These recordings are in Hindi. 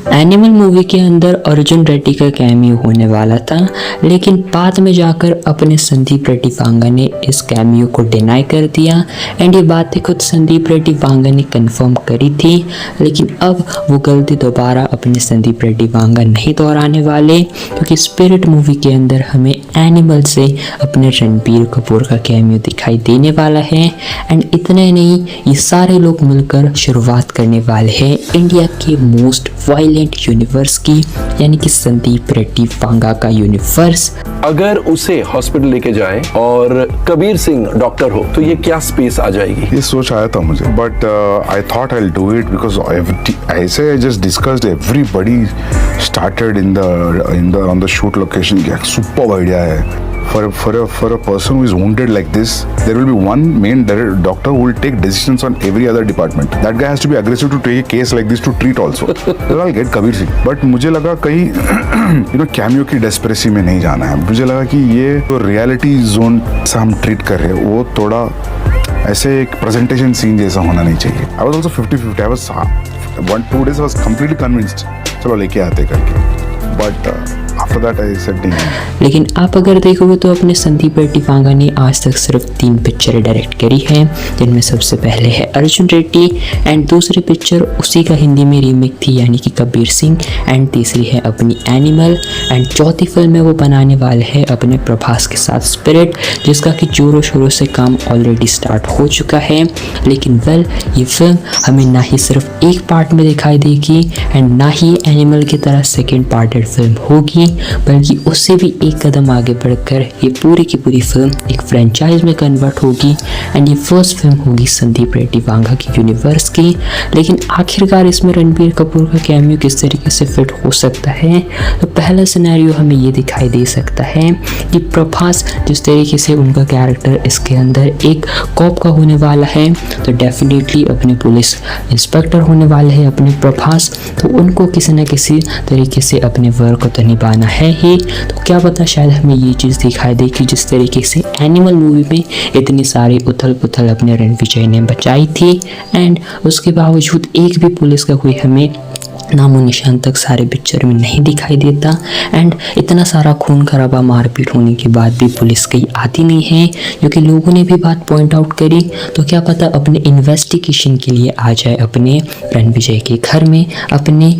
एनिमल मूवी के अंदर अर्जुन रेड्डी का कैमियो होने वाला था, लेकिन बाद में जाकर अपने संदीप रेड्डी वांगा ने इस कैमियो को डिनाई कर दिया एंड ये बातें खुद संदीप रेड्डी वांगा ने कंफर्म करी थी। लेकिन अब वो गलती दोबारा अपने संदीप रेड्डी वांगा नहीं दोहराने वाले, क्योंकि स्पिरिट मूवी के अंदर हमें एनिमल से अपने रणबीर कपूर का कैमियो दिखाई देने वाला है। एंड इतना ही नहीं, ये सारे लोग मिलकर शुरुआत करने वाले हैं इंडिया के मोस्ट वायलेंट यूनिवर्स की, यानी कि संदीप रेड्डी वांगा का यूनिवर्स। अगर उसे हॉस्पिटल लेके जाए और कबीर सिंह डॉक्टर हो तो ये क्या स्पेस आ जाएगी? ये सोच आया था मुझे, but I thought I will do it because ऐसे I just discussed everybody started in the on the shoot location. Super idea है। For a person who is wounded like this, there will be one main doctor who will take decisions on every other department. That guy has to be aggressive to take a case like this to treat also. Then I'll get Kabir Singh. But मुझे लगा कहीं कैमियो की डेस्परेसी में नहीं जाना है। मुझे लगा कि ये तो रियलिटी जोन से हम ट्रीट कर रहे हैं, वो थोड़ा ऐसे एक प्रेजेंटेशन सीन जैसा होना नहीं चाहिए। I was also 50-50. I was 1-2 days I was completely convinced. चलो लेके आते करके। But after that I said नहीं। लेकिन आप अगर देखोगे तो अपने संदीप रेड्डी वांगा ने आज तक सिर्फ 3 पिक्चरें डायरेक्ट करी है, जिनमें सबसे पहले है अर्जुन रेड्डी एंड दूसरी पिक्चर उसी का हिंदी में रीमेक थी, यानी कि कबीर सिंह, एंड तीसरी है अपनी एनिमल, एंड चौथी फिल्म में वो बनाने वाले हैं अपने प्रभास के साथ स्पिरिट, जिसका कि जोरों शोरों से काम ऑलरेडी स्टार्ट हो चुका है। लेकिन वेल, ये फिल्म हमें ना ही सिर्फ एक पार्ट में दिखाई देगी एंड ना ही एनिमल की तरह सेकेंड पार्टेड फिल्म होगी, बल्कि उससे भी एक कदम आगे बढ़कर ये पूरी की पूरी फिल्म एक फ्रेंचाइज में कन्वर्ट होगी एंड ये फर्स्ट फिल्म होगी संदीप रेड्डी वांगा की यूनिवर्स की। लेकिन आखिरकार इसमें रणबीर कपूर का कैमियो किस तरीके से फिट हो सकता है? तो पहला सिनेरियो हमें ये दिखाई दे सकता है कि प्रभास जिस तरीके से उनका कैरेक्टर इसके अंदर एक कॉप का होने वाला है, तो डेफिनेटली अपने पुलिस इंस्पेक्टर होने वाले हैं अपने प्रभास, तो उनको किसी न किसी तरीके से अपने वर्क को तो निभाना है ही। तो क्या पता शायद हमें ये चीज़ दिखाई दे कि जिस तरीके से एनिमल मूवी में इतनी सारी उथल पुथल अपने रणविजय ने बचाई थी एंड उसके बावजूद एक भी पुलिस का कोई हमें नामो निशान तक सारे पिक्चर में नहीं दिखाई देता एंड इतना सारा खून खराबा मारपीट होने के बाद भी पुलिस कहीं आती नहीं है, क्योंकि लोगों ने भी बात पॉइंट आउट करी। तो क्या पता अपने इन्वेस्टिगेशन के लिए आ जाए अपने रणविजय के घर में अपने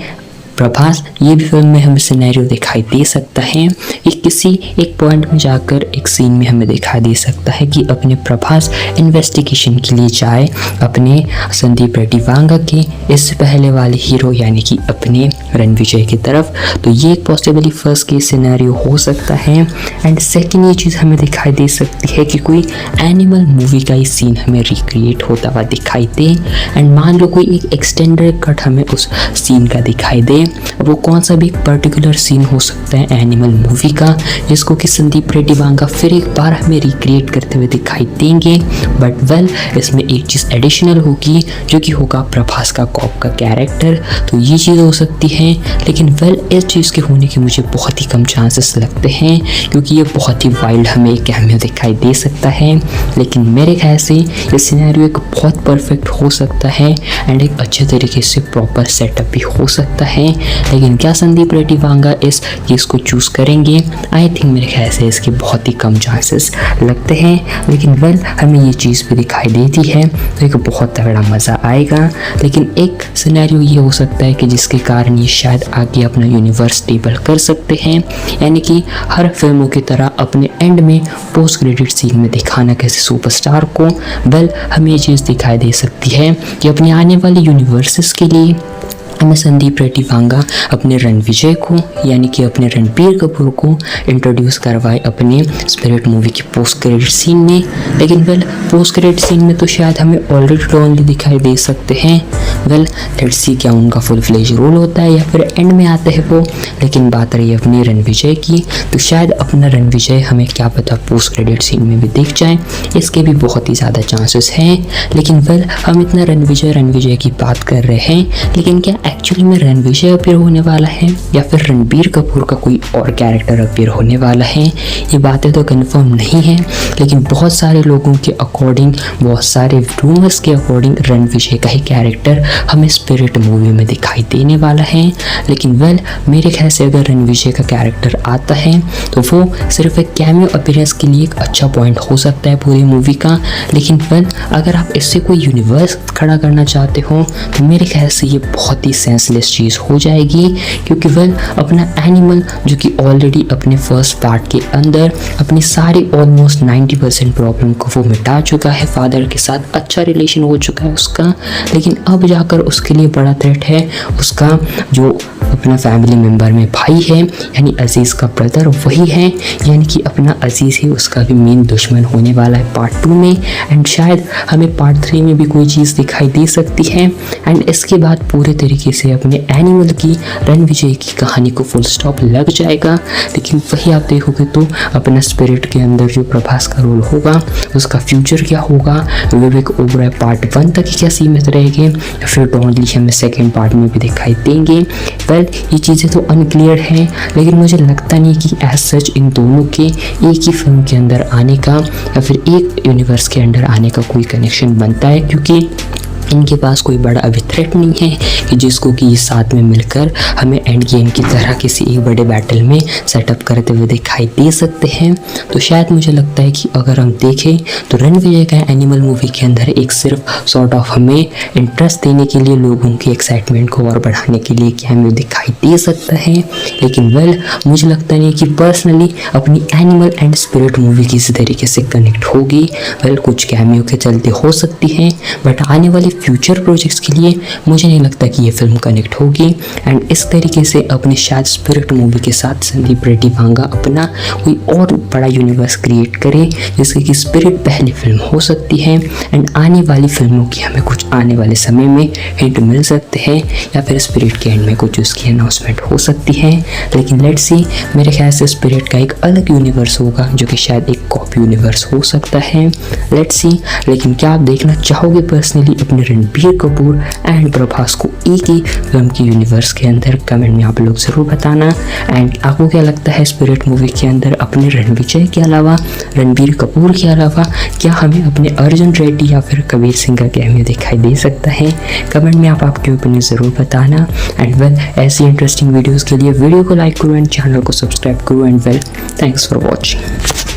प्रभास। ये भी फिल्म में हमें सिनेरियो दिखाई दे सकता है कि किसी एक पॉइंट में जाकर एक सीन में हमें दिखाई दे सकता है कि अपने प्रभास इन्वेस्टिगेशन के लिए जाए अपने संदीप रेड्डी वांगा के इससे पहले वाले हीरो यानी कि अपने रणविजय की तरफ। तो ये एक पॉसिबली फर्स्ट केस सिनेरियो हो सकता है। एंड सेकेंड ये चीज़ हमें दिखाई दे सकती है कि कोई एनिमल मूवी का ही सीन हमें रिक्रिएट होता हुआ दिखाई दे एंड मान लो कोई एक एक्सटेंडेड कट हमें उस सीन का दिखाई दे। वो कौन सा भी पर्टिकुलर सीन हो सकता है एनिमल मूवी का, जिसको कि संदीप रेड्डी वांगा फिर एक बार हमें रिक्रिएट करते हुए दिखाई देंगे। बट वेल, इसमें एक चीज़ एडिशनल होगी जो कि होगा प्रभास का कॉप का कैरेक्टर। तो ये चीज़ हो सकती है, लेकिन वेल इस चीज़ के होने के मुझे बहुत ही कम चांसेस लगते हैं, क्योंकि ये बहुत ही वाइल्ड हमें एक कैमियो दिखाई दे सकता है। लेकिन मेरे ख्याल से ये सिनेरियो एक बहुत परफेक्ट हो सकता है एंड एक अच्छे तरीके से प्रॉपर सेटअप भी हो सकता है। लेकिन क्या संदीप रेड्डी वांगा इस केस को चूज करेंगे? आई थिंक मेरे ख्याल से इसके बहुत ही कम चांसेस लगते हैं। लेकिन वेल, हमें ये चीज़ भी दिखाई देती है तो एक बहुत तगड़ा मज़ा आएगा। लेकिन एक सिनेरियो ये हो सकता है कि जिसके कारण ये शायद आगे अपना यूनिवर्स स्टेबल कर सकते हैं, यानी कि हर फिल्मों की तरह अपने एंड में पोस्ट क्रेडिट सीन में दिखाना कैसे सुपरस्टार को। वेल, हमें ये चीज़ दिखाई दे सकती है कि अपने आने वाले यूनिवर्सेस के लिए हमें संदीप रेड्डी वांगा अपने रणविजय को यानी कि अपने रणबीर कपूर को इंट्रोड्यूस करवाए अपने स्पिरिट मूवी की पोस्ट क्रेडिट सीन में। लेकिन वेल, पोस्ट क्रेडिट सीन में तो शायद हमें ऑलरेडी ओनली दिखाई दे सकते हैं। वेल, लेट्स सी क्या उनका फुल फ्लेज रोल होता है या फिर एंड में आते हैं वो। लेकिन बात रही अपनी रणविजय की, तो शायद अपना रणविजय हमें क्या पता पोस्ट क्रेडिट सीन में भी दिख जाए, इसके भी बहुत ही ज़्यादा चांसेस हैं। लेकिन वेल, हम इतना रणविजय की बात कर रहे हैं, लेकिन क्या एक्चुअली में रणविजय अपीयर होने वाला है या फिर रणबीर कपूर का कोई और कैरेक्टर अपीयर होने वाला है, ये बातें तो कंफर्म नहीं है, लेकिन बहुत सारे लोगों के अकॉर्डिंग, बहुत सारे रूमर्स के अकॉर्डिंग रणविजय का ही कैरेक्टर हमें स्पिरिट मूवी में दिखाई देने वाला है। लेकिन वेल मेरे ख्याल से अगर रणविजय का कैरेक्टर आता है तो वो सिर्फ एक कैमियो अपीयरेंस के लिए एक अच्छा पॉइंट हो सकता है पूरी मूवी का। लेकिन वेल अगर आप इससे कोई यूनिवर्स खड़ा करना चाहते हो तो मेरे ख्याल से ये बहुत ही सेंसलेस चीज़ हो जाएगी, क्योंकि वेल अपना एनिमल जो कि ऑलरेडी अपने फर्स्ट पार्ट के अंदर अपनी सारी ऑलमोस्ट 90% प्रॉब्लम को वो मिटा चुका है, फादर के साथ अच्छा रिलेशन हो चुका है उसका, लेकिन अब जाकर उसके लिए बड़ा थ्रेट है उसका जो अपना फैमिली मेम्बर में भाई है, यानी अजीज़ का ब्रदर वही है, यानी कि अपना अजीज़ ही उसका भी मेन दुश्मन होने वाला है पार्ट 2 में। एंड शायद हमें पार्ट 3 में भी कोई चीज़ दिखाई दे सकती है। एंड इसके बाद पूरे तरीके से अपने एनिमल की रणविजय की कहानी को फुल स्टॉप लग जाएगा। लेकिन वही आप देखोगे तो अपना स्पिरिट के अंदर जो प्रभास का रोल होगा उसका फ्यूचर क्या होगा, विवेक ओबराय पार्ट 1 तक ही क्या सीमित रहेंगे या फिर डॉन ली हमें सेकेंड पार्ट में भी दिखाई देंगे। वेल ये चीज़ें तो अनक्लियर हैं, लेकिन मुझे लगता नहीं कि एज सच इन दोनों के एक ही फिल्म के अंदर आने का या फिर एक यूनिवर्स के अंदर आने का कोई कनेक्शन बनता है, क्योंकि इनके पास कोई बड़ा अभी थ्रेट नहीं है कि जिसको कि साथ में मिलकर हमें एंड गेम की तरह किसी एक बड़े बैटल में सेटअप करते हुए दिखाई दे सकते हैं। तो शायद मुझे लगता है कि अगर हम देखें तो रणविजय का एनिमल मूवी के अंदर एक सिर्फ सॉर्ट ऑफ हमें इंटरेस्ट देने के लिए, लोगों की एक्साइटमेंट को और बढ़ाने के लिए कैमियो दिखाई दे सकता है। लेकिन वेल मुझे लगता नहीं कि पर्सनली अपनी एनिमल एंड स्पिरिट मूवी किसी तरीके से कनेक्ट होगी। वेल कुछ कैमियो के चलते हो सकती है, बट आने वाले फ्यूचर प्रोजेक्ट्स के लिए मुझे नहीं लगता कि ये फिल्म कनेक्ट होगी। एंड इस तरीके से अपने शायद स्पिरिट मूवी के साथ संदीप रेड्डी भांगा अपना कोई और बड़ा यूनिवर्स क्रिएट करे, जिसकी कि स्पिरिट पहली फिल्म हो सकती है। एंड आने वाली फिल्मों की हमें कुछ आने वाले समय में हिंट मिल सकते हैं या फिर स्पिरिट के एंड में कुछ उसकी अनाउंसमेंट हो सकती है। लेकिन लेट्स सी, मेरे ख्याल से स्पिरिट का एक अलग यूनिवर्स होगा जो कि शायद एक कॉपी यूनिवर्स हो सकता है। लेट्स सी, लेकिन क्या आप देखना चाहोगे पर्सनली अपने रणबीर कपूर एंड प्रभास को एक ही फिल्म की यूनिवर्स के अंदर? कमेंट में आप लोग ज़रूर बताना। एंड आपको क्या लगता है स्पिरिट मूवी के अंदर अपने रणविजय के अलावा, रणबीर कपूर के अलावा क्या हमें अपने अर्जुन रेड्डी या फिर कबीर सिंह का कैमियो दिखाई दे सकता है? कमेंट में आप आपकी ओपिनियन ज़रूर बताना। एंड वेल ऐसी इंटरेस्टिंग वीडियोज़ के लिए वीडियो को लाइक करो एंड चैनल को सब्सक्राइब करो। And well thanks for watching.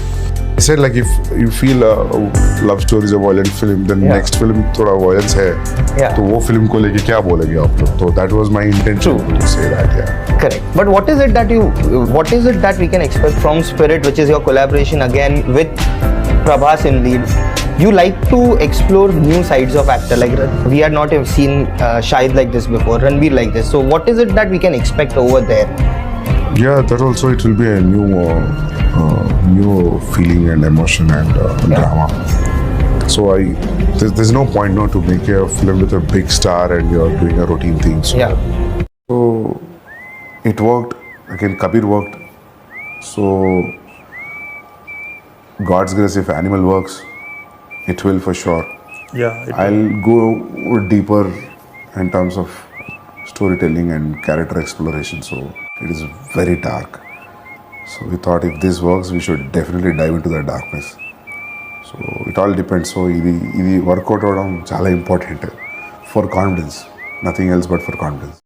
I said like if you feel love story is a violent film, then next film थोड़ा violence है, तो वो film को लेके क्या बोलेंगे आप लोग? तो that was my intention to say that, yeah. Correct. But what is it that we can expect from Spirit, which is your collaboration again with Prabhas in lead? You like to explore new sides of actor, like we had not have seen Shahid like this before, Ranveer like this. So what is it that we can expect over there? Yeah, that also it will be a new feeling and emotion and drama. So there's no point not to make a film with a big star and you're doing a routine thing. So it worked. Again, Kabir worked. So God's grace, if Animal works, it will for sure. Yeah, I'll go deeper in terms of storytelling and character exploration. So it is very dark. So we thought if this works, we should definitely dive into the darkness. So it all depends. So ఇది workout అవడం చాలా important for confidence. Nothing else but for confidence.